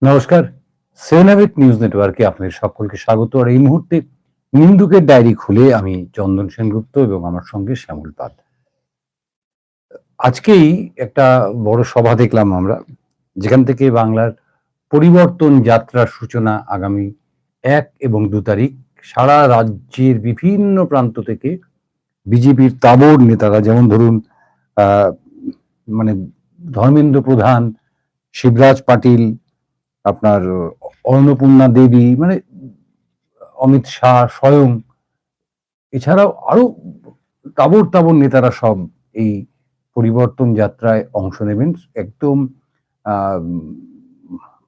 নমস্কার। Seven news নেটওয়ার্কে আপনাদের সকলকে স্বাগত। আর এই মুহূর্তে নিন্দুকের ডায়েরি খুলে আমি চন্দন সেনগুপ্ত এবং আমার সঙ্গে শ্যামল পাল। আজকেই একটা বড় সভা দেখলাম আমরা, যেখান থেকে বাংলার পরিবর্তন যাত্রার সূচনা আগামী ১ এবং ২ তারিখ সারা রাজ্যের বিভিন্ন প্রান্ত থেকে বিজেপির তাবড় নেতারা, যেমন ধরুন আহ মানে ধর্মেন্দ্র প্রধান, শিবরাজ পাটিল, আপনার অন্নপূর্ণা দেবী, মানে অমিত শাহ স্বয়ং, এছাড়াও আরো তাবড় তাবড় নেতারা সব এই পরিবর্তন যাত্রায় অংশ নেবেন। একদম আহ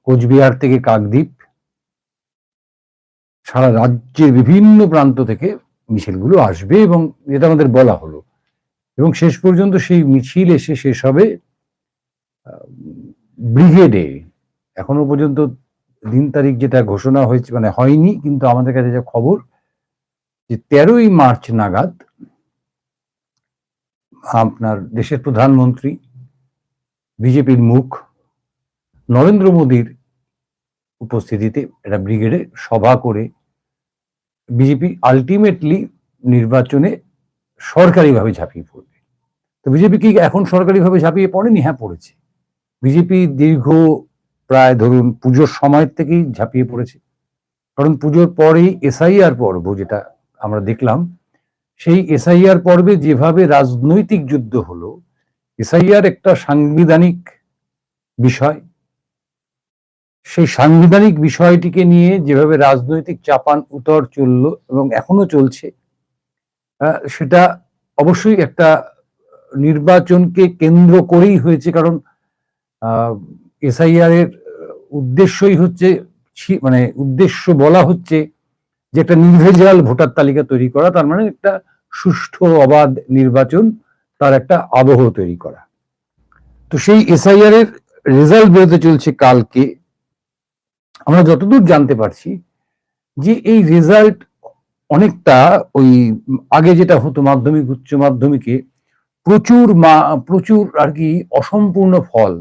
কোচবিহার থেকে কাকদ্বীপ, সারা রাজ্যের বিভিন্ন প্রান্ত থেকে মিছিলগুলো আসবে এবং যেটা আমাদের বলা হলো, এবং শেষ পর্যন্ত সেই মিছিল এসে শেষ হবে ব্রিগেডে। এখনো পর্যন্ত দিন তারিখ যেটা ঘোষণা হয়েছে, মানে হয়নি, কিন্তু আমাদের কাছে যে খবর, যে 13ই মার্চ নাগাদ আপনার দেশের প্রধানমন্ত্রী, বিজেপির মুখ নরেন্দ্র মোদীর উপস্থিতিতে একটা ব্রিগেডে সভা করে বিজেপি আলটিমেটলি নির্বাচনে সরকারিভাবে ঝাঁপিয়ে পড়বে। তো বিজেপি কি এখন সরকারিভাবে ঝাঁপিয়ে পড়েনি? হ্যাঁ, পড়েছে। বিজেপি দীর্ঘ প্রায় ধরুন পুজোর সময় থেকেই ঝাঁপিয়ে পড়েছে। কারণ পুজোর পরেই এসআইআর পর্ব যেটা আমরা দেখলাম, সেই এসআইআর পর্বে যেভাবে রাজনৈতিক যুদ্ধ হলো, এসআইআর একটা সাংবিধানিক বিষয়, সেই সাংবিধানিক বিষয়টিকে নিয়ে যেভাবে রাজনৈতিক চাপান উতর চললো এবং এখনো চলছে, সেটা অবশ্যই একটা নির্বাচনকে কেন্দ্র করেই হয়েছে। কারণ এসআইআর এর উদ্দেশ্যই হচ্ছে, মানে উদ্দেশ্য বলা হচ্ছে যে একটা নির্ভেজাল ভোটার তালিকা তৈরি করা, তার মানে একটা সুষ্ঠু অবাধ নির্বাচন, তার একটা আবহ তৈরি করা। তো সেই এসআইআর এর রেজাল্ট বেরোতে চলছে কালকে। আমরা যতদূর জানতে পারছি যে এই রেজাল্ট অনেকটা ওই আগে যেটা হতো মাধ্যমিক উচ্চ মাধ্যমিকে, প্রচুর আর কি অসম্পূর্ণ ফল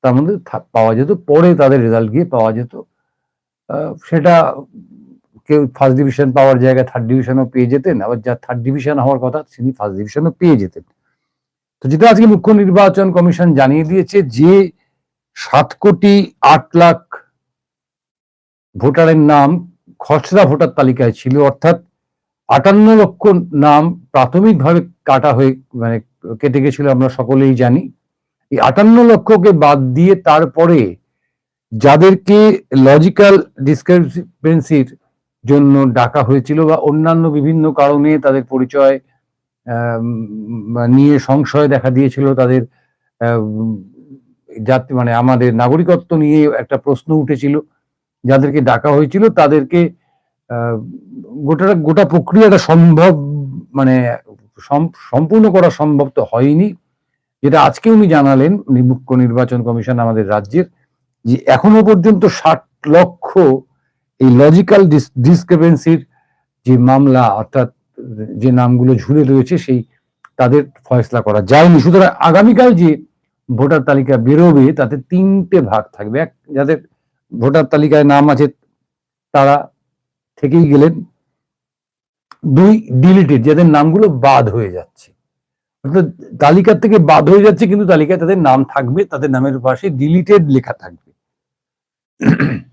তার মধ্যে পাওয়া যেত, পরে তাদের রেজাল্ট গিয়ে পাওয়া যেত। সেটা কেউ ফার্স্ট ডিভিশন পাওয়ার জায়গায় থার্ড ডিভিশনও পেয়ে যেতেন, আবার যার থার্ড ডিভিশন হওয়ার কথা তিনি ফার্স্ট ডিভিশনও পেয়ে যেতেন। তো যেটা আজকে মুখ্য নির্বাচন কমিশন জানিয়ে দিয়েছে, যে 7,08,00,000 ভোটারের নাম খসড়া ভোটার তালিকায় ছিল, অর্থাৎ 58 লক্ষ নাম প্রাথমিকভাবে কাটা হয়ে, মানে কেটে গেছিল, আমরা সকলেই জানি। এই 58 লক্ষকে বাদ দিয়ে তারপরে যাদেরকে লজিক্যাল ডিসক্রিপেন্সির জন্য ডাকা হয়েছিল বা অন্যান্য বিভিন্ন কারণে তাদের পরিচয় নিয়ে সংশয় দেখা দিয়েছিল, তাদের জাতি, মানে আমাদের নাগরিকত্ব নিয়ে একটা প্রশ্ন উঠেছিল, যাদেরকে ডাকা হয়েছিল তাদেরকে গোটা প্রক্রিয়াটা সম্ভব, মানে সম্পূর্ণ করা সম্ভব তো হয়নি। যেটা আজকে উনি জানালেন, মুখ্য নির্বাচন কমিশন আমাদের রাজ্যের, যে এখনো পর্যন্ত 60 লক্ষ এই লজিক্যাল ডিসক্রিপেন্সির যে মামলা, অর্থাৎ যে নামগুলো ঝুলে রয়েছে, সেই তাদের ফয়সলা করা যায়নি। সুতরাং আগামীকাল যে ভোটার তালিকা বেরোবে তাতে 3টে ভাগ থাকবে। এক, যাদের ভোটার তালিকায় নাম আছে তারা থেকেই গেলেন। 2, ডিলিটেড, যাদের নামগুলো বাদ হয়ে যাচ্ছে, অর্থাৎ তালিকা থেকে বাদ হয়ে যাচ্ছে কিন্তু তালিকায় তাদের নাম থাকবে, তাদের নামের পাশে ডিলিটেড লেখা থাকবে।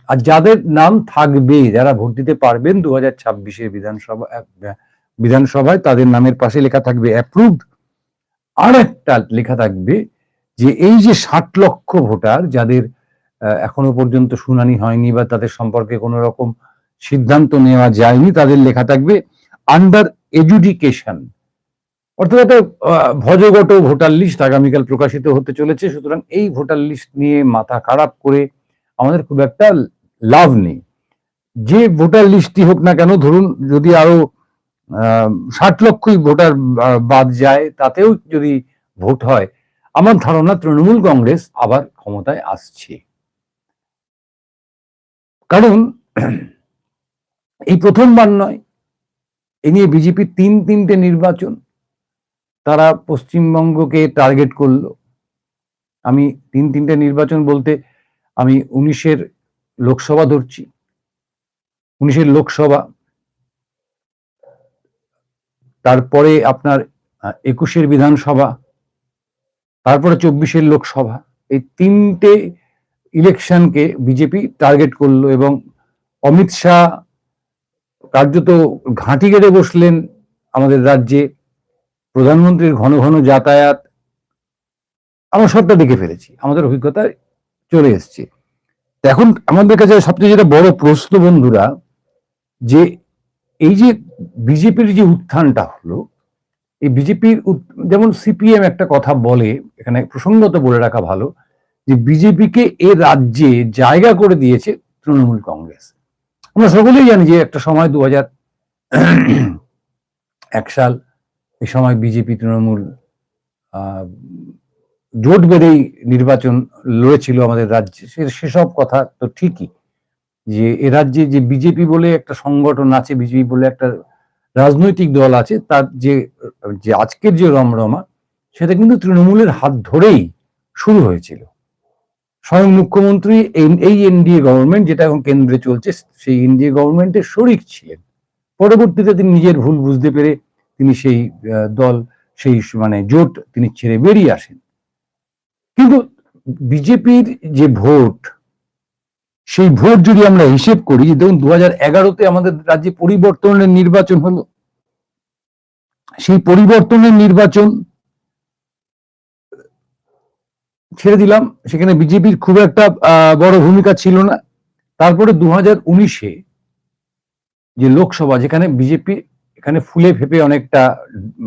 আর যাদের নাম থাকবে, যারা ভোট দিতে পারবেন 2026-এর বিধানসভায়, তাদের নামের পাশে লেখা থাকবে অ্যাপ্রুভড। আর একটা লেখা থাকবে যে এই যে 60 লক্ষ ভোটার যাদের এখনো পর্যন্ত শুনানি হয়নি বা তাদের সম্পর্কে কোনো রকম সিদ্ধান্ত নেওয়া যায়নি, তাদের লেখা থাকবে আন্ডার এডুকেশন। অর্থাৎ একটা ভজগট ভোটার লিস্ট আগামীকাল প্রকাশিত হতে চলেছে। সুতরাং এই ভোটার লিস্ট নিয়ে মাথা খারাপ করে আমাদের খুব একটা লাভ নেই। যে ভোটার লিস্টই হোক না কেন, ধরুন যদি আরো 60 লক্ষই ভোটার বাদ যায়, তাতেও যদি ভোট হয়, আমার ধারণা তৃণমূল কংগ্রেস আবার ক্ষমতায় আসছে। কারণ এই প্রথমবার নয়, এ নিয়ে বিজেপির 3টে নির্বাচন তারা পশ্চিমবঙ্গকে টার্গেট করলো। আমি 3টে নির্বাচন বলতে আমি 19-এর লোকসভা ধরছি, 19-এর লোকসভা, তারপরে আপনার 21-এর বিধানসভা, তারপরে 24-এর লোকসভা। এই 3টে ইলেকশনকে বিজেপি টার্গেট করলো এবং অমিত শাহ কার্যত ঘাঁটি গেড়ে বসলেন আমাদের রাজ্যে। প্রধানমন্ত্রীর ঘন ঘন যাতায়াত, আমরা সবটা দেখে ফেলেছি, আমাদের অভিজ্ঞতায় চলে এসছে। এখন আমাদের কাছে সবচেয়ে যেটা বড় প্রশ্ন বন্ধুরা, যে এই যে বিজেপির যে উত্থানটা হলো, এই বিজেপির যেমন সিপিএম একটা কথা বলে, এখানে প্রসঙ্গত বলে রাখা ভালো, যে বিজেপিকে এ রাজ্যে জায়গা করে দিয়েছে তৃণমূল কংগ্রেস। আমরা সকলেই জানি যে একটা সময় 2001 সাল, এই সময় বিজেপি তৃণমূল জোট বেঁধেই নির্বাচন লড়েছিল আমাদের রাজ্যে। সেসব কথা তো ঠিকই, যে এ রাজ্যে যে বিজেপি বলে একটা সংগঠন আছে, বিজেপি বলে একটা রাজনৈতিক দল আছে, তার যে আজকের যে রমরমা, সেটা কিন্তু তৃণমূলের হাত ধরেই শুরু হয়েছিল। স্বয়ং মুখ্যমন্ত্রী এই এনডিএ গভর্নমেন্ট, যেটা এখন কেন্দ্রে চলছে, সেই এনডিএ গভর্নমেন্টের শরিক ছিলেন। পরবর্তীতে তিনি নিজের ভুল বুঝতে পেরে তিনি সেই দল, সেই মানে জোট তিনি ছেড়ে বেরিয়ে আসেন। কিন্তু বিজেপির যে ভোট, সেই ভোট যদি আমরা হিসেব করি, দেখুন 2011-তে আমাদের রাজ্যে পরিবর্তনের নির্বাচন হলো। সেই পরিবর্তনের নির্বাচন ছেড়ে দিলাম, সেখানে বিজেপির খুব একটা বড় ভূমিকা ছিল না। তারপরে 2019-এ যে লোকসভা, যেখানে বিজেপি এখানে ফুলে ফেপে অনেকটা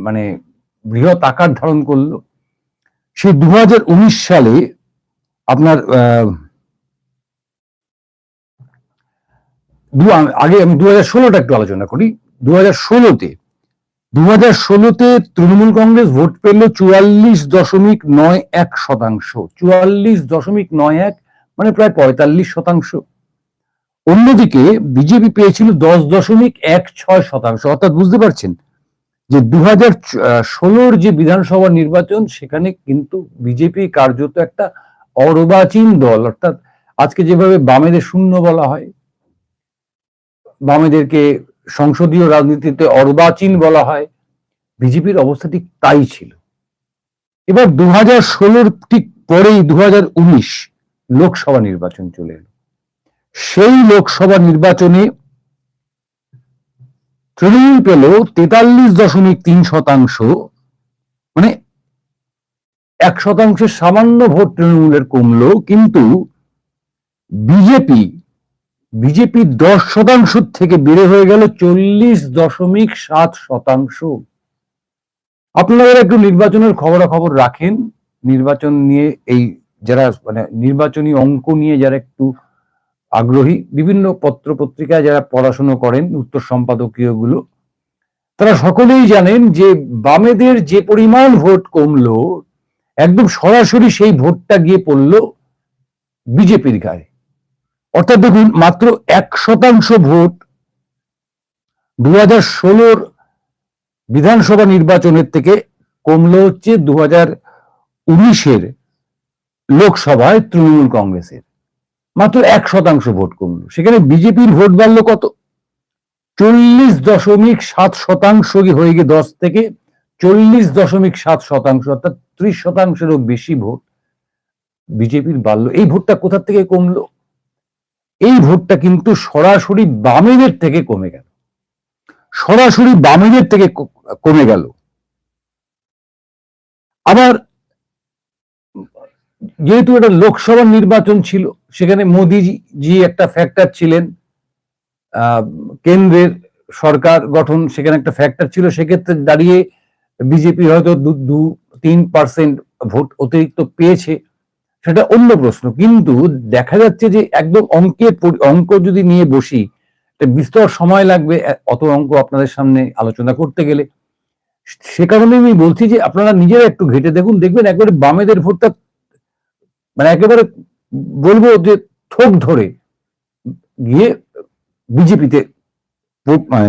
মানে বৃহৎ আকার ধারণ করলো, সেই 2019 সালে আপনার আগে আমি 2016টা একটু আলোচনা করি। 2016তে তৃণমূল কংগ্রেস ভোট পেল 44.91%। 44.91 মানে প্রায় 45%। অন্যদিকে বিজেপি পেয়েছিল 10.16%। অর্থাৎ বুঝতে পারছেন যে 2016-র যে বিধানসভা নির্বাচন, সেখানে কিন্তু বিজেপি কার্যত একটা অর্বাচীন দল। অর্থাৎ আজকে যেভাবে বামেদের শূন্য বলা হয়, বামেদেরকে সংসদীয় রাজনীতিতে অর্বাচীন বলা হয়, বিজেপির অবস্থা ঠিক তাই ছিল। এবার 2016-র ঠিক পরেই 2019 লোকসভা নির্বাচন চলে এলো। সেই লোকসভা নির্বাচনে তৃণমূল পেল 43.3%, মানে 1%-এর সামান্য ভোট তৃণমূলের কমলো। কিন্তু বিজেপি 10% থেকে বেড়ে হয়ে গেল 40.7%। আপনারা একটু নির্বাচনের খবরাখবর রাখেন, নির্বাচন নিয়ে এই যারা মানে নির্বাচনী অঙ্ক নিয়ে যারা একটু আগ্রহী, বিভিন্ন পত্র পত্রিকায় যারা পড়াশোনা করেন, উত্তর সম্পাদকীয় গুলো, তারা সকলেই জানেন যে বামেদের যে পরিমাণ ভোট কমলো, একদম সরাসরি সেই ভোটটা গিয়ে পড়লো বিজেপির গায়ে। অর্থাৎ দেখুন, মাত্র 1% ভোট 2016-র বিধানসভা নির্বাচনের থেকে কমলো হচ্ছে 2019-এর লোকসভায় তৃণমূল কংগ্রেসের। মাত্র 1% ভোট কমলো, সেখানে বিজেপির ভোট বাড়লো কত? 40.7% হয়ে গিয়ে 10 থেকে 40.7%, অর্থাৎ 30%-এরও বেশি ভোট বিজেপির বাড়লো। এই ভোটটা কোথা থেকে কমলো? এই ভোটটা কিন্তু সরাসরি বামেদের থেকে কমে গেল, সরাসরি বামেদের থেকে কমে গেল। আবার যেহেতু এটা লোকসভা নির্বাচন ছিল, সেখানে মোদিজি একটা ফ্যাক্টর ছিলেন, কেন্দ্রের সরকার গঠন সেখানে একটা ফ্যাক্টর ছিল। সেক্ষেত্রে দাঁড়িয়ে বিজেপি হয়তো 2-3% ভোট অতিরিক্ত পেয়েছে, সেটা অন্য প্রশ্ন। কিন্তু দেখা যাচ্ছে যে একদম অঙ্ক যদি নিয়ে বসি, বিস্তর সময় লাগবে অত অঙ্ক আপনাদের সামনে আলোচনা করতে গেলে। সে কারণে আমি বলছি যে আপনারা নিজেরা একটু ঘেটে দেখুন, দেখবেন একবারে বামেদের ভোটটা মানে একেবারে বলবো যে থোক ধরে গিয়ে বিজেপিতে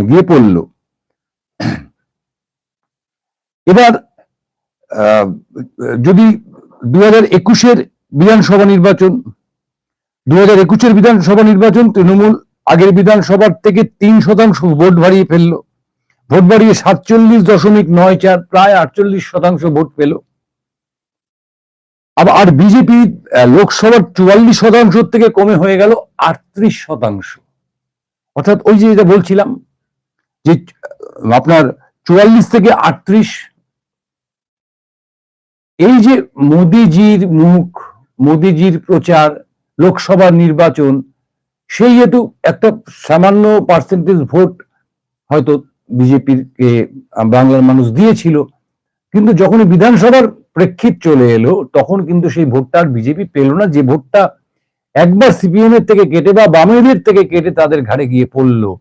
গিয়ে পড়ল। এবার যদি 2021-এর বিধানসভা নির্বাচন, 2021 বিধানসভা নির্বাচন তৃণমূল আগের বিধানসভার থেকে 3% ভোট বাড়িয়ে ফেললো, ভোট বাড়িয়ে 47.94, প্রায় 48% ভোট পেল। আর বিজেপি লোকসভার 44% থেকে কমে হয়ে গেল 38%। অর্থাৎ ওই যে যেটা বলছিলাম যে আপনার 44 থেকে 38, এই যে মোদিজির মুখ, মোদিজির প্রচার, লোকসভার নির্বাচন, সেই হেতু একটা সামান্য পার্সেন্টেজ ভোট হয়তো বিজেপির কে বাংলার মানুষ দিয়েছিল, কিন্তু যখন বিধানসভার প্রেক্ষিত চলে এলো তখন কিন্তু সেই ভোটটা আর বিজেপি পেল না। যে ভোটটা একবার সিপিএম এর থেকে কেটে বা বামেদের থেকে কেটে তাদের ঘাড়ে গিয়ে পড়লো,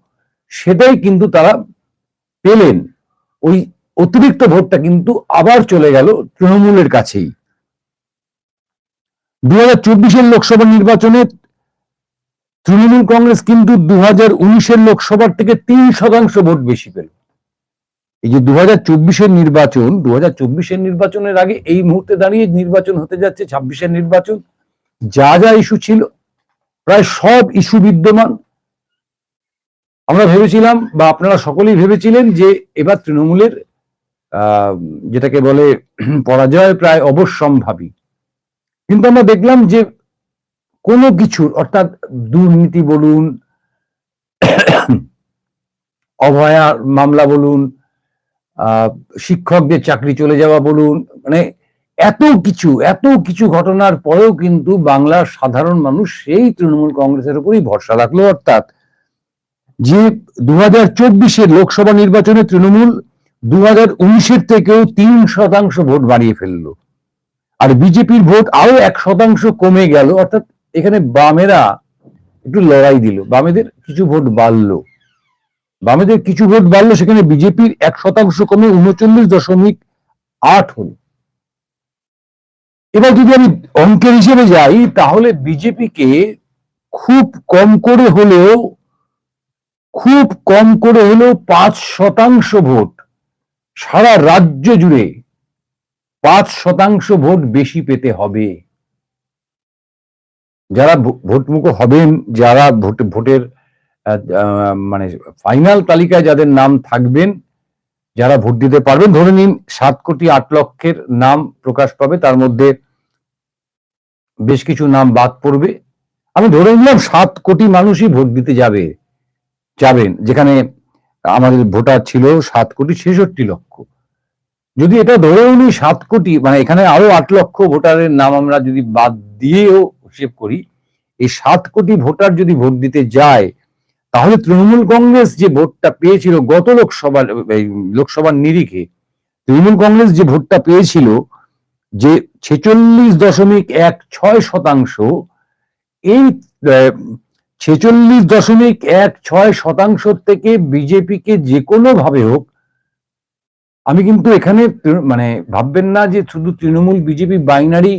সেটাই কিন্তু তারা পেলেন। ওই অতিরিক্ত ভোটটা কিন্তু আবার চলে গেল তৃণমূলের কাছেই। 2024 লোকসভা নির্বাচনে তৃণমূল কংগ্রেস কিন্তু 2019 লোকসভার থেকে 3% ভোট বেশি পেল। এই যে 2024 নির্বাচন, 2024 নির্বাচনের আগে এই মুহূর্তে দাঁড়িয়ে নির্বাচন হতে যাচ্ছে 26 নির্বাচন, যা যা ইস্যু ছিল প্রায় সব ইস্যু বিদ্যমান। আমরা ভেবেছিলাম বা আপনারা সকলেই ভেবেছিলেন যে এবার তৃণমূলের যেটাকে বলে পরাজয় প্রায় অবশ্যম্ভাবী, কিন্তু আমরা দেখলাম যে কোনো কিছুর, অর্থাৎ দুর্নীতি বলুন, অভয়া মামলা বলুন, শিক্ষকদের চাকরি চলে যাওয়া বলুন, মানে এত কিছু ঘটনার পরেও কিন্তু বাংলার সাধারণ মানুষ সেই তৃণমূল কংগ্রেসের উপরই ভরসা রাখলো। অর্থাৎ যে 2024 লোকসভা নির্বাচনে তৃণমূল 2019 থেকেও 3% ভোট বাড়িয়ে ফেললো, আর বিজেপির ভোট আরো 1% কমে গেল। অর্থাৎ এখানে বামেরা একটু লড়াই দিল, বামেদের কিছু ভোট বাড়লো, সেখানে বিজেপির 1% কমে 39.8 হল। এবার যদি আমি অঙ্কের হিসেবে যাই তাহলে বিজেপিকে খুব কম করে হলেও 5% ভোট, সারা রাজ্য জুড়ে 5% ভোট বেশি পেতে হবে। যারা ভোটমুখ হবেন, যারা ভোটের মানে ফাইনাল তালিকায় যাদের নাম থাকবেন, যারা ভোট দিতে পারবেন, ধরে নিন 7,08,00,000 নাম প্রকাশ পাবে, তার মধ্যে বেশ কিছু নাম বাদ পড়বে। আমি ধরে নিলাম 7 কোটি মানুষই ভোট দিতে যাবেন, যেখানে আমাদের ভোটার ছিল 7,66,00,000। যদি এটা ধরেও নিই 7 কোটি, মানে এখানে আরো 8 লক্ষ ভোটারের নাম আমরা যদি বাদ দিয়েও হিসেব করি, এই 7 কোটি ভোটার যদি ভোট দিতে যায়, তাহলে তৃণমূল কংগ্রেস যে ভোটটা পেয়েছিল গত লোকসভার নিরিখে, তৃণমূল কংগ্রেস যে ভোটটা পেয়েছিল যে 46.16%, এই 46.16% থেকে বিজেপিকে যে কোনো ভাবে হোক, আমি কিন্তু এখানে মানে ভাববেন না যে শুধু তৃণমূল বিজেপি বাইনারি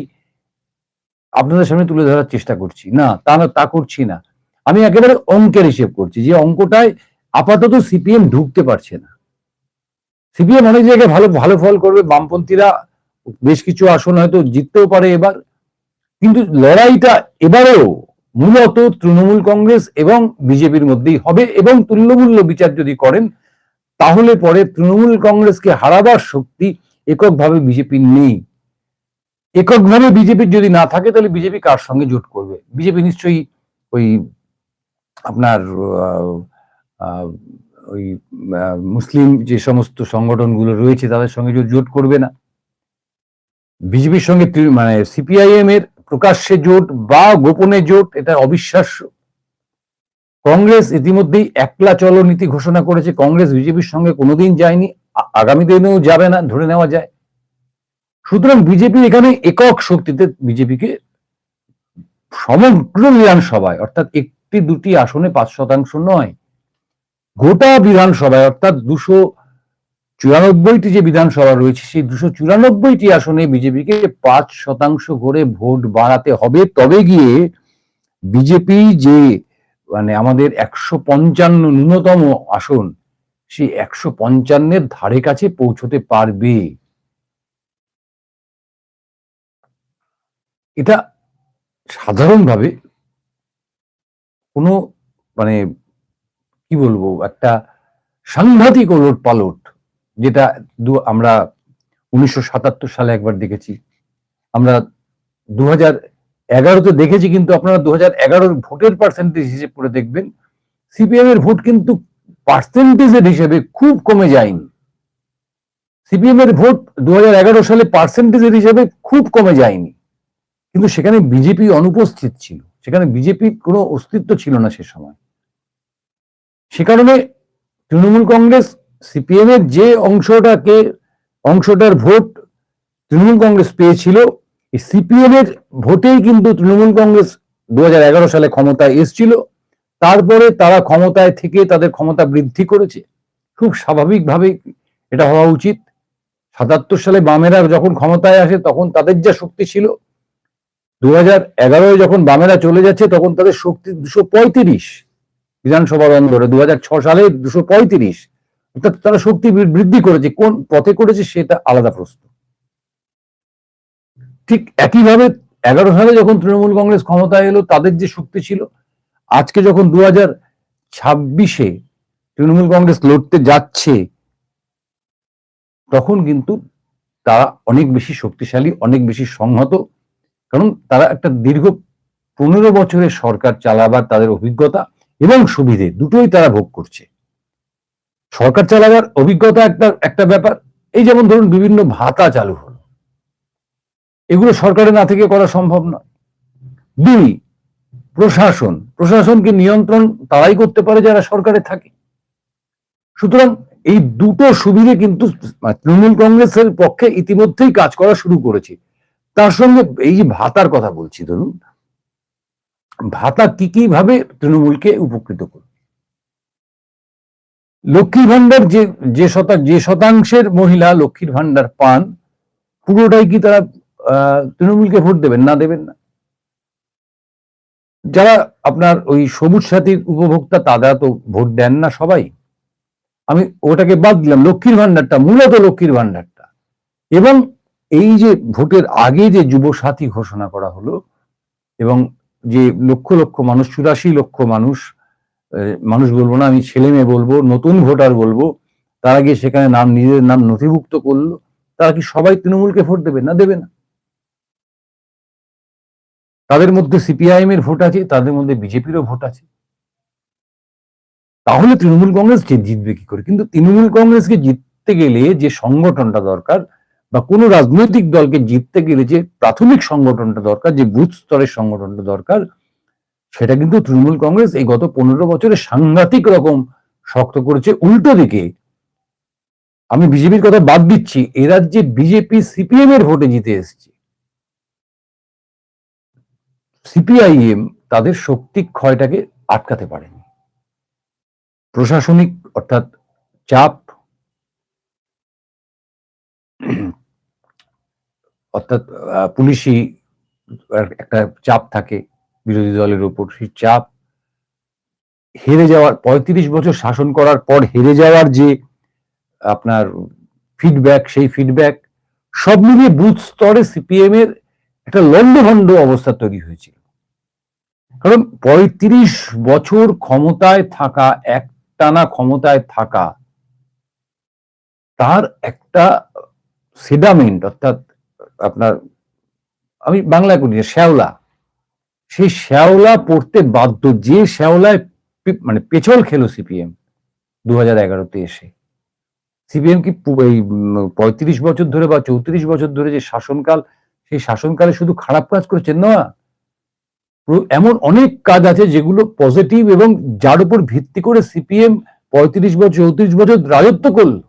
আপনাদের সামনে তুলে ধরার চেষ্টা করছি, না তা করছি না। আমি একেবারে অঙ্কের হিসেব করছি, যে অঙ্কটায় আপাতত সিপিএম ঢুকতে পারছে না। সিপিএম অনেক জায়গায় ভালো ফল করবে, বামপন্থীরা বেশ কিছু আসন হয়তো জিততেও পারে এবার, কিন্তু লড়াইটা এবারেও মূলত তৃণমূল কংগ্রেস এবং বিজেপির মধ্যেই হবে। এবং তুল্যমূল্য বিচার যদি করেন তাহলে পরে তৃণমূল কংগ্রেসকে হারাবার শক্তি এককভাবে বিজেপির নেই। এককভাবে বিজেপির যদি না থাকে তাহলে বিজেপি কার সঙ্গে জোট করবে? বিজেপি নিশ্চয়ই ওই আপনার ওই মুসলিম যে সমস্ত সংগঠনগুলো রয়েছে তাদের সঙ্গে জোট করবে না। বিজেপির সঙ্গে মানে সিপিআইএম এর প্রকাশ্যে জোট বা গোপনে জোট, এটা অবিশ্বাস্য। কংগ্রেস ইতিমধ্যেই একলা চলো নীতি ঘোষণা করেছে, কংগ্রেস বিজেপির সঙ্গে কোনোদিন যায়নি, আগামী দিনেও যাবে না ধরে নেওয়া যায়। সুতরাং বিজেপি এখানে একক শক্তিতে বিজেপিকে সমগ্র বিধানসভায়, অর্থাৎ একটি দুটি আসনে 5% নয়, গোটা বিধানসভায় অর্থাৎ 294টি যে বিধানসভা রয়েছে সেই 294টি আসনে বিজেপিকে 5% করে ভোট বাড়াতে হবে। তবে গিয়ে বিজেপি যে মানে আমাদের 155 ন্যূনতম আসন, সেই 155-এর ধারে কাছে পৌঁছতে পারবে। এটা সাধারণভাবে কোনো মানে কি বলবো, একটা সাংঘাতিক ওলট পালট, যেটা আমরা 1977 সালে একবার দেখেছি, আমরা 2011-তে দেখেছি, কিন্তু আপনারা 2011-র ভোটের পার্সেন্টেজ হিসেব করে দেখবেন, সিপিএম এর ভোট কিন্তু পার্সেন্টেজের হিসেবে খুব কমে যায়নি। সিপিএম এর ভোট 2011 সালে পার্সেন্টেজের হিসেবে খুব কমে যায়নি, কিন্তু সেখানে বিজেপি অনুপস্থিত ছিল, সেখানে বিজেপির কোনো অস্তিত্ব ছিল না সে সময়। সে কারণে তৃণমূল কংগ্রেস সিপিএম এর যে অংশটার ভোট তৃণমূল কংগ্রেস পেয়েছিল, এই সিপিএম এর ভোটেই কিন্তু তৃণমূল কংগ্রেস 2011 সালে ক্ষমতায় এসেছিল। তারপরে তারা ক্ষমতায় থেকে তাদের ক্ষমতা বৃদ্ধি করেছে, খুব স্বাভাবিকভাবে এটা হওয়া উচিত। 77 সালে বামেরা যখন ক্ষমতায় আসে তখন তাদের যা শক্তি ছিল, 2011-এ যখন বামেরা চলে যাচ্ছে তখন তাদের শক্তি 235 বিধানসভার অন্দরে, 2006 সালে 235, অর্থাৎ তারা শক্তি বৃদ্ধি করেছে। কোন পথে করেছে সেটা আলাদা প্রশ্ন। ঠিক একইভাবে 11 সালে যখন তৃণমূল কংগ্রেস ক্ষমতায় এলো, তাদের যে শক্তি ছিল, আজকে যখন 2026-এ তৃণমূল কংগ্রেস লড়তে যাচ্ছে, তখন কিন্তু তারা অনেক বেশি শক্তিশালী, অনেক বেশি সংহত, কারণ তারা একটা দীর্ঘ 15 বছরের সরকার চালাবার তাদের অভিজ্ঞতা এবং সুবিধে দুটোই তারা ভোগ করছে। সরকার চালাবার অভিজ্ঞতা একটা ব্যাপার, এই যেমন ধরুন বিভিন্ন ভাতা চালু হলো, এগুলো সরকারের না থেকে করা সম্ভব নয়। দুই, প্রশাসনকে নিয়ন্ত্রণ তারাই করতে পারে যারা সরকারে থাকে। সুতরাং এই দুটো সুবিধে কিন্তু তৃণমূল কংগ্রেসের পক্ষে ইতিমধ্যেই কাজ করা শুরু করেছে। তার সঙ্গে এই যে ভাতার কথা বলছি, ধরুন ভাতা কি ভাবে তৃণমূলকে উপকৃত করবে। লক্ষ্মীর ভান্ডার যে শতাংশের মহিলা লক্ষ্মীর ভান্ডার পান, পুরোটাই কি তারা তৃণমূলকে ভোট দেবেন? না, দেবেন না। যারা আপনার ওই সবুজ সাথীর উপভোক্তা, তারা তো ভোট দেন না সবাই। আমি ওটাকে বাদ দিলাম, লক্ষ্মীর ভান্ডারটা, মূলত লক্ষ্মীর ভান্ডারটা, এবং এই যে ভোটের আগে যে যুব সাথী ঘোষণা করা হলো, এবং যে লক্ষ লক্ষ মানুষ, 84 লক্ষ মানুষ বলবো না, আমি ছেলে মেয়ে বলবো, নতুন ভোটার বলবো, তারা গিয়ে সেখানে নিজেদের নাম নথিভুক্ত করলো, তারা কি সবাই তৃণমূলকে ভোট দেবে? না, দেবে না। তাদের মধ্যে সিপিআইএম এর ভোট আছে, তাদের মধ্যে বিজেপিরও ভোট আছে। তাহলে তৃণমূল কংগ্রেস জিতবে কি করে? কিন্তু তৃণমূল কংগ্রেসকে জিততে গেলে যে সংগঠনটা দরকার, বা কোনো রাজনৈতিক দলকে জিততে গেলে যে প্রাথমিক সংগঠনটা দরকার, যে বুথ স্তরের সংগঠনটা দরকার, সেটা কিন্তু তৃণমূল কংগ্রেস এই গত 15 বছরে সাংঘাতিক রকম শক্ত করেছে। উল্টো দিকে আমি বিজেপির কথা বাদ দিচ্ছি, এ রাজ্যে বিজেপি সিপিএম এর ভোটে জিতে এসছে। সিপিআইএম তাদের শক্তি ক্ষয়টাকে আটকাতে পারেনি। প্রশাসনিক অর্থাৎ চাপ, অর্থাৎ পুলিশি একটা চাপ থাকে বিরোধী দলের উপর, সেই চাপ, হেরে যাওয়ার 35 বছর শাসন করার পর হেরে যাওয়ার যে আপনার ফিডব্যাক, সেই ফিডব্যাক সব মিলিয়ে বুথ স্তরে সিপিএম এর একটা লন্ডভন্ড অবস্থা তৈরি হয়েছিল। কারণ 35 বছর ক্ষমতায় থাকা, একটানা ক্ষমতায় থাকা, তার একটা সেডামেন্ট, অর্থাৎ আপনার, আমি বাংলায় করি, শ্যাওলা, সেই শ্যাওলা পড়তে বাধ্য। যে শ্যাওলায় মানে পেছল খেলো সিপিএম 2011-তে এসে, সিপিএম কি 35 বছর ধরে বা 34 বছর ধরে যে শাসনকাল, সেই শাসনকালে শুধু খারাপ কাজ করেছেন না, এমন অনেক কাজ আছে যেগুলো পজিটিভ, এবং যার উপর ভিত্তি করে সিপিএম 35 বছর 34 বছর রাজত্ব করলো।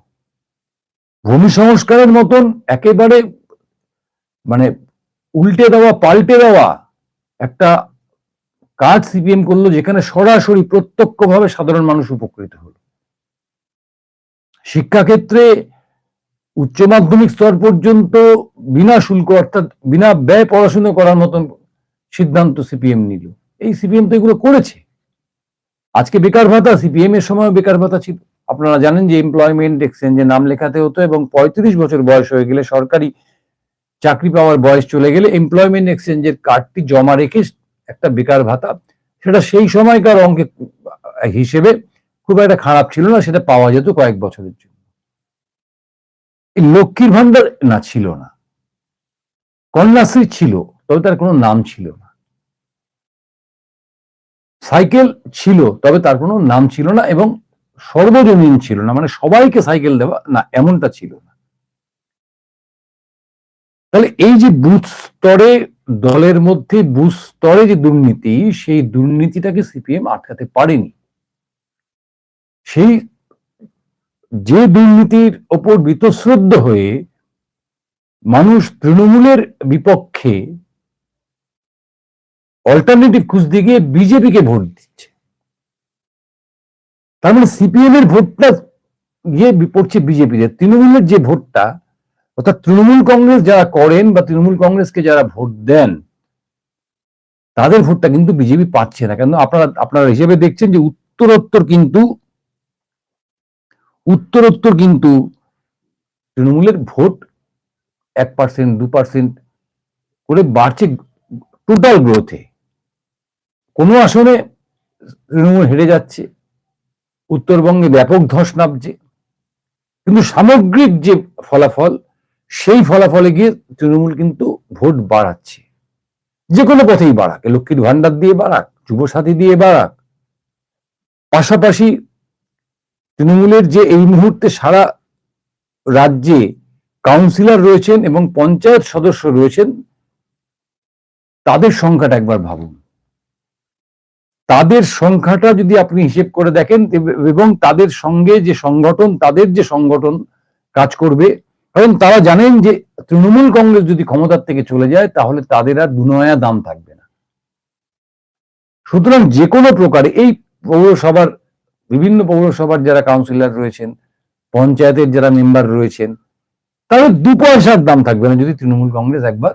ভূমি সংস্কারের মতন একেবারে মানে উল্টে দেওয়া, পাল্টে দেওয়া একটা কাজ সিপিএম করলো, যেখানে সরাসরি প্রত্যক্ষভাবে সাধারণ মানুষ উপকৃত হলো। শিক্ষাক্ষেত্রে উচ্চ মাধ্যমিক স্তর পর্যন্ত বিনা শুল্ক, অর্থাৎ বিনা ব্যয় পড়াশোনা করার মতন সিদ্ধান্ত সিপিএম নিল। এই সিপিএম তো এগুলো করেছে। আজকে বেকার ভাতা, সিপিএম এর সময় বেকার ভাতা ছিল। আপনারা জানেন যে এমপ্লয়মেন্ট এক্সচেঞ্জে নাম লেখাতে হতো, এবং 35 বছর বয়স হয়ে গেলে, সরকারি চাকরি পাওয়ার বয়স চলে গেলে, এমপ্লয়মেন্ট এক্সচেঞ্জের কার্ডটি জমা রেখে একটা বেকার ভাতা সেটা সেই সময়কার অঙ্কে হিসেবে খুব একটা খারাপ ছিল না, সেটা পাওয়া যেত কয়েক বছরের জন্য। এই লক্ষ্মীর ভান্ডার না, ছিল না। কন্যাশ্রী ছিল, তবে তার কোনো নাম ছিল না। সাইকেল ছিল, তবে তার কোনো নাম ছিল না, এবং সর্বজনীন ছিল না, মানে সবাইকে সাইকেল দেওয়া না, এমনটা ছিল না। তাহলে এই যে বুথ স্তরে, দলের মধ্যে বুথ স্তরে যে দুর্নীতি, সেই দুর্নীতিটাকে সিপিএম আটকাতে পারেনি। সেই যে দুর্নীতির ওপর বীতশ্রদ্ধ হয়ে মানুষ তৃণমূলের বিপক্ষে অল্টারনেটিভ খুঁজতে গিয়ে বিজেপিকে ভোট দিচ্ছে। তার মানে সিপিএম এর ভোটটা গিয়ে পড়ছে বিজেপিতে। তৃণমূলের যে ভোটটা, অর্থাৎ তৃণমূল কংগ্রেস যারা করেন বা তৃণমূল কংগ্রেসকে যারা ভোট দেন, তাদের ভোটটা কিন্তু বিজেপি পাচ্ছে না। কেন আপনারা হিসেবে দেখছেন যে উত্তরোত্তর কিন্তু তৃণমূলের ভোট 1%, 2% করে বাড়ছে টোটাল গ্রোথে। কোনো আসনে তৃণমূল হেরে যাচ্ছে, উত্তরবঙ্গে ব্যাপক ধস নামছে, কিন্তু সামগ্রিক যে ফলাফল, সেই ফলাফলে গিয়ে তৃণমূল কিন্তু ভোট বাড়াচ্ছে। যে কোনো পথেই বাড়াক, লক্ষ্মীর ভান্ডার দিয়ে বাড়াক, যুবসাথী দিয়ে বাড়াক। পাশাপাশি তৃণমূলের যে এই মুহূর্তে সারা রাজ্যে কাউন্সিলর রয়েছেন এবং পঞ্চায়েত সদস্য রয়েছেন, তাদের সংখ্যাটা একবার ভাবুন। তাদের সংখ্যাটা যদি আপনি হিসেব করে দেখেন, এবং তাদের সঙ্গে যে সংগঠন, তাদের যে সংগঠন কাজ করবে, কারণ তারা জানেন যে তৃণমূল কংগ্রেস যদি ক্ষমতার থেকে চলে যায়, তাহলে তাদের আর দুনয়া দাম থাকবে না। সুতরাং যে কোনো প্রকারে এই পৌরসভার, বিভিন্ন পৌরসভার যারা কাউন্সিলর রয়েছেন, পঞ্চায়েতের যারা মেম্বার রয়েছেন, তাদের 2 পয়সার দাম থাকবে না যদি তৃণমূল কংগ্রেস একবার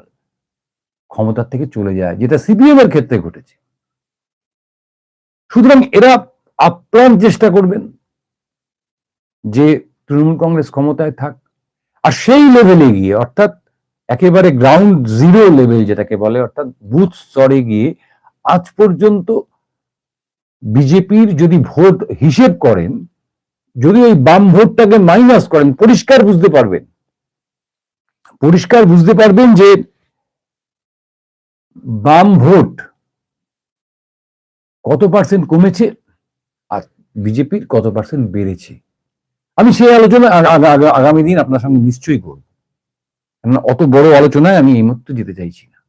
ক্ষমতার থেকে চলে যায়, যেটা সিপিএম এর ক্ষেত্রে ঘটেছে। সুতরাং এরা আপ্রাণ চেষ্টা করবেন যে তৃণমূল কংগ্রেস ক্ষমতায় থাক, আর সেই লেভেলে গিয়ে, অর্থাৎ একেবারে গ্রাউন্ড জিরো লেভেল যেটাকে বলে, অর্থাৎ বুথ স্তরে গিয়ে আজ পর্যন্ত বিজেপির যদি ভোট হিসেব করেন, যদি ওই বাম ভোটটাকে মাইনাস করেন, পরিষ্কার বুঝতে পারবেন যে বাম ভোট কত পার্সেন্ট কমেছে আর বিজেপির কত পার্সেন্ট বেড়েছে। আমি সেই আলোচনা আগামী দিন আপনার সঙ্গে নিশ্চয়ই করব, অত বড় আলোচনায় আমি এই মুহূর্তে যেতে চাইছি না।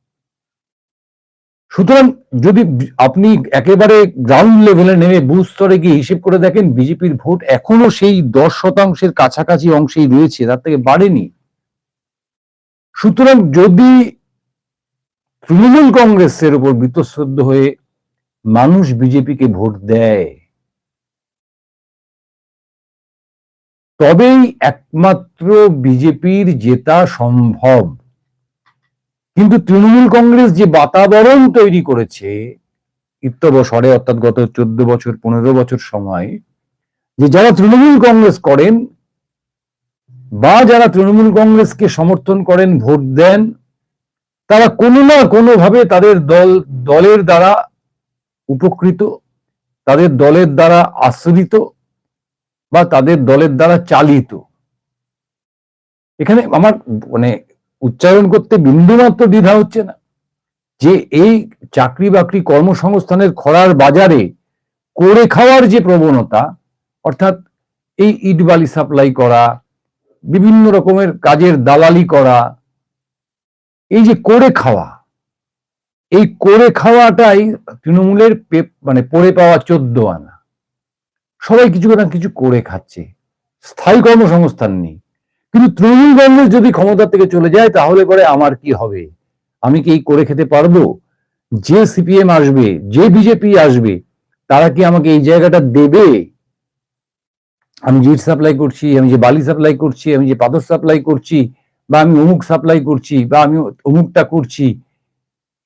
সুতরাং যদি আপনি একেবারে গ্রাউন্ড লেভেলে নেমে বুথ স্তরে গিয়ে হিসেব করে দেখেন, বিজেপির ভোট এখনো সেই 10% কাছাকাছি অংশেই রয়েছে, তার থেকে বাড়েনি। সুতরাং যদি তৃণমূল কংগ্রেসের উপর বীতশ্রদ্ধ হয়ে মানুষ বিজেপিকে ভোট দেয়, তবেই একমাত্র বিজেপির জেতা সম্ভব। কিন্তু তৃণমূল কংগ্রেস যে বাতাবরণ তৈরি করেছে ইত্যবসরে, অর্থাৎ গত 14 বছর 15 বছর সময়, যে যারা তৃণমূল কংগ্রেস করেন বা যারা তৃণমূল কংগ্রেসকে সমর্থন করেন, ভোট দেন, তারা কোনো না কোনো ভাবে তাদের দলের দ্বারা উপকৃত, তাদের দলের দ্বারা আশ্রিত বা তাদের দলের দ্বারা চালিত। এখানে আমার মানে উচ্চারণ করতে বিন্দুমাত্র দ্বিধা হচ্ছে না যে এই চাকরি বাকরি কর্মসংস্থানের খরার বাজারে করে খাওয়ার যে প্রবণতা, অর্থাৎ এই ইট বালি সাপ্লাই করা, বিভিন্ন রকমের কাজের দালালি করা, এই যে করে খাওয়া, এই করে খাওয়াটাই তৃণমূলের মানে পড়ে পাওয়া 14 আনা। সবাই কিছু না কিছু করে খাচ্ছে, স্থায়ী কর্মসংস্থান নেই। কিন্তু তৃণমূল কংগ্রেস যদি ক্ষমতা থেকে চলে যায়, তাহলে পরে আমার কি হবে? আমি কি এই করে খেতে পারবো? যে সিপিএম আসবে, যে বিজেপি আসবে, তারা কি আমাকে এই জায়গাটা দেবে? আমি যে ইট সাপ্লাই করছি, আমি যে বালি সাপ্লাই করছি, আমি যে পাথর সাপ্লাই করছি, বা আমি অমুক সাপ্লাই করছি, বা আমি অমুকটা করছি,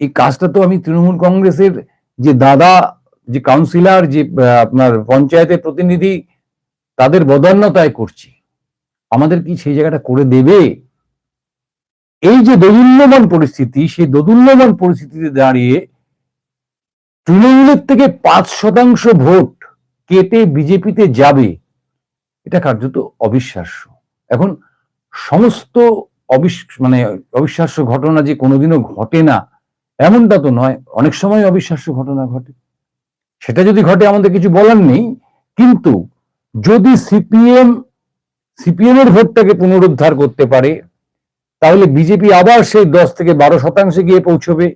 এই কাজটা তো আমি তৃণমূল কংগ্রেসের যে দাদা, যে কাউন্সিলর, যে আপনার পঞ্চায়েতের প্রতিনিধি, তাদের বদান্যতায় করছি। আমাদের কি সেই জায়গাটা করে দেবে? এই যে দোদুল্যমান পরিস্থিতি, সেই দোদুল্যমান পরিস্থিতিতে দাঁড়িয়ে তৃণমূলের থেকে 5% ভোট কেটে বিজেপিতে যাবে, এটা কার্যত অবিশ্বাস্য। এখন সমস্ত মানে অবিশ্বাস্য ঘটনা যে কোনোদিনও ঘটে না এমনটা তো নয়, অনেক সময় অবিশ্বাস্য ঘটনা ঘটে। সেটা যদি ঘটে আমাদের কিছু বলার নেই, কিন্তু যদি সিপিএম এর ভোটটাকে পুনরুদ্ধার করতে পারে, তাহলে বিজেপি আবার সেই 10 থেকে 12% গিয়ে পৌঁছবে।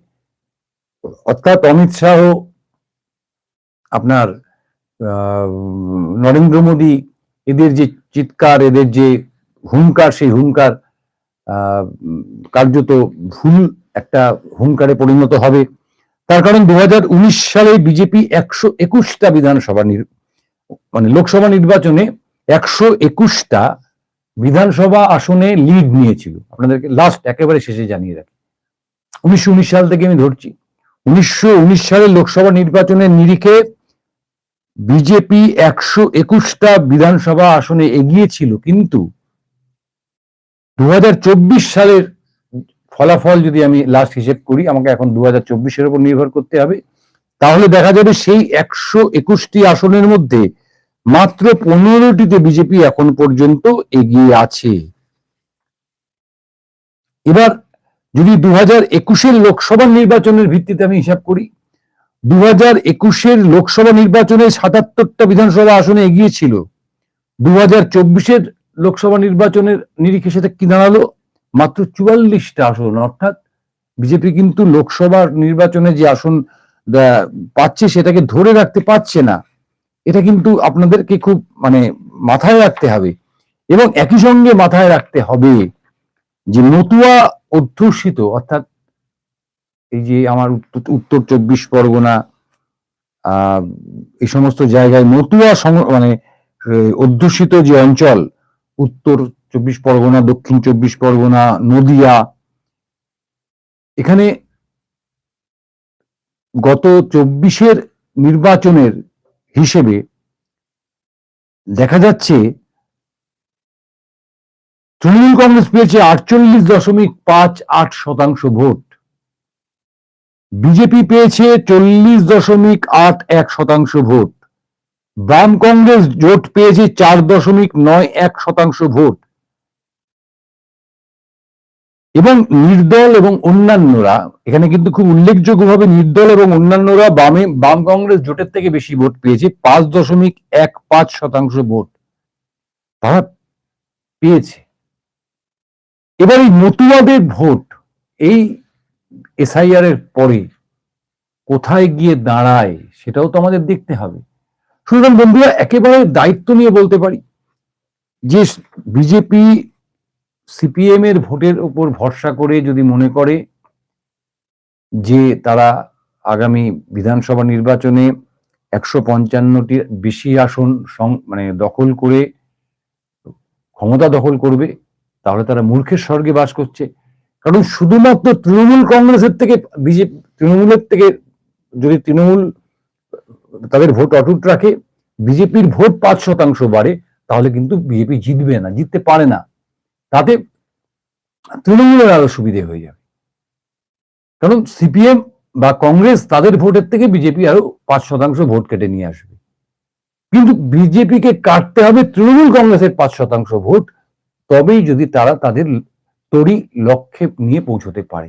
অর্থাৎ অমিত শাহ, আপনার নরেন্দ্র মোদী, এদের যে চিৎকার, এদের যে হুঙ্কার, সেই হুঙ্কার কার্যত ভুল একটা হুঙ্কারে পরিণত হবে। তার কারণ 2019 সালে বিজেপি 121টা বিধানসভা মানে লোকসভা নির্বাচনে 121টা বিধানসভা আসনে লিড নিয়েছিল। আপনাদেরকে লাস্ট একেবারে শেষে জানিয়ে রাখি, 1919 সাল থেকে আমি ধরছি, 1919 সালের লোকসভা নির্বাচনের নিরিখে বিজেপি 121টা বিধানসভা আসনে এগিয়েছিল। কিন্তু 2024 সালের ফলাফল যদি আমি লাস্ট হিসেব করি, আমাকে এখন 2024-এর উপর নির্ভর করতে হবে, তাহলে দেখা যাবে সেই 121টি আসনের মধ্যে মাত্র 15টিতে বিজেপি এখন পর্যন্ত এগিয়ে আছে। এবার যদি 2021-এর লোকসভা নির্বাচনের ভিত্তিতে আমি হিসাব করি, 2021-এর লোকসভা নির্বাচনে 77টা বিধানসভা আসনে এগিয়েছিল। 2024-এর লোকসভা নির্বাচনের নিরিখে সেটা কি দাঁড়ালো? মাত্র 44টা আসন। অর্থাৎ বিজেপি কিন্তু লোকসভা নির্বাচনে যে আসন পাচ্ছে সেটাকে ধরে রাখতে পারছে না। এটা কিন্তু আপনাদেরকে খুব মানে মাথায় রাখতে হবে। এবং একই সঙ্গে মাথায় রাখতে হবে যে মতুয়া অধ্যুষিত, অর্থাৎ এই যে আমার উত্তর 24 পরগনা, এই সমস্ত জায়গায় মতুয়া মানে অধ্যুষিত যে অঞ্চল, উত্তর 24 পরগনা, দক্ষিণ 24 পরগনা, নদিয়া, এখানে গত 24-এর নির্বাচনের হিসেবে দেখা যাচ্ছে তৃণমূল কংগ্রেস পেয়েছে 48.58% ভোট, বিজেপি পেয়েছে 40.81% ভোট, বাম কংগ্রেস জোট পেয়েছে 4.91% ভোট, এবং নির্দল এবং অন্যান্যরা, এখানে কিন্তু খুব উল্লেখযোগ্যভাবে নির্দল এবং অন্যান্যরা বাম কংগ্রেস জোটের থেকে বেশি ভোট পেয়েছে, 5.15% ভোট তারা পেয়েছে। এবার এই মতুয়াদের ভোট এই এসআইআর এর পরে কোথায় গিয়ে দাঁড়ায় সেটাও তো আমাদের দেখতে হবে। সুতরাং বন্ধুরা, একেবারে দায়িত্ব নিয়ে বলতে পারি যে বিজেপি সিপিএম এর ভোটের উপর ভরসা করে যদি মনে করে যে তারা আগামী বিধানসভা নির্বাচনে 155টির বেশি আসন মানে দখল করে ক্ষমতা দখল করবে, তাহলে তারা মূর্খের স্বর্গে বাস করছে। কারণ শুধুমাত্র তৃণমূল কংগ্রেসের থেকে তৃণমূলের থেকে যদি তৃণমূল তাদের ভোট অটুট রাখে, বিজেপির ভোট 5% বাড়ে, তাহলে কিন্তু বিজেপি জিতবে না, জিততে পারে না। তাতে তৃণমূলের আরো সুবিধে হয়ে যাবে, কারণ সিপিএম বা কংগ্রেস তাদের ভোটের থেকে বিজেপি আরো 5% ভোট কেটে নিয়ে আসবে। কিন্তু বিজেপিকে কাটতে হবে তৃণমূল কংগ্রেসের 5% ভোট, তবেই যদি তারা তাদের তরি লক্ষ্যে নিয়ে পৌঁছতে পারে।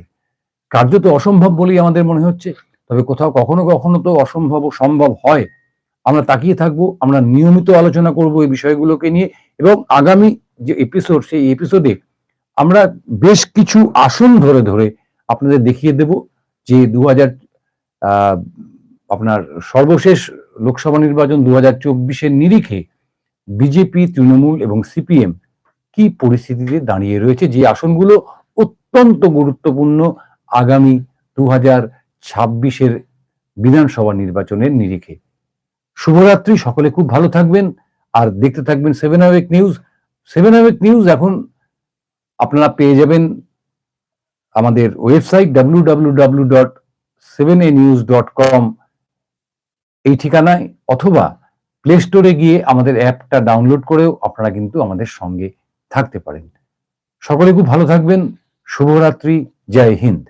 কার্যত অসম্ভব বলেই আমাদের মনে হচ্ছে, তবে কোথাও কখনো কখনো তো অসম্ভব ও সম্ভব হয়। আমরা তাকিয়ে থাকবো, আমরা নিয়মিত আলোচনা করব এই বিষয়গুলোকে নিয়ে, এবং আগামী যে এপিসোড, সেই এপিসোডে আমরা বেশ কিছু আসন ধরে ধরে আপনাদের দেখিয়ে দেব যে আপনার সর্বশেষ লোকসভা নির্বাচন 2024-এর নিরিখে বিজেপি, তৃণমূল এবং সিপিএম কি পরিস্থিতিতে দাঁড়িয়ে রয়েছে, যে আসনগুলো অত্যন্ত গুরুত্বপূর্ণ আগামী 2026-এর বিধানসভা নির্বাচনের নিরিখে। শুভরাত্রি, সকলে খুব ভালো থাকবেন আর দেখতে থাকবেন 7 Awake নিউজ। 7 Awake নিউজ এখন আপনারা পেয়ে যাবেন আমাদের ওয়েবসাইট www.7anews.com এই ঠিকানায়, অথবা প্লে স্টোরে গিয়ে আমাদের অ্যাপটা ডাউনলোড করেও আপনারা কিন্তু আমাদের সঙ্গে থাকতে পারেন। সকলে খুব ভালো থাকবেন। শুভরাত্রি, জয় হিন্দ।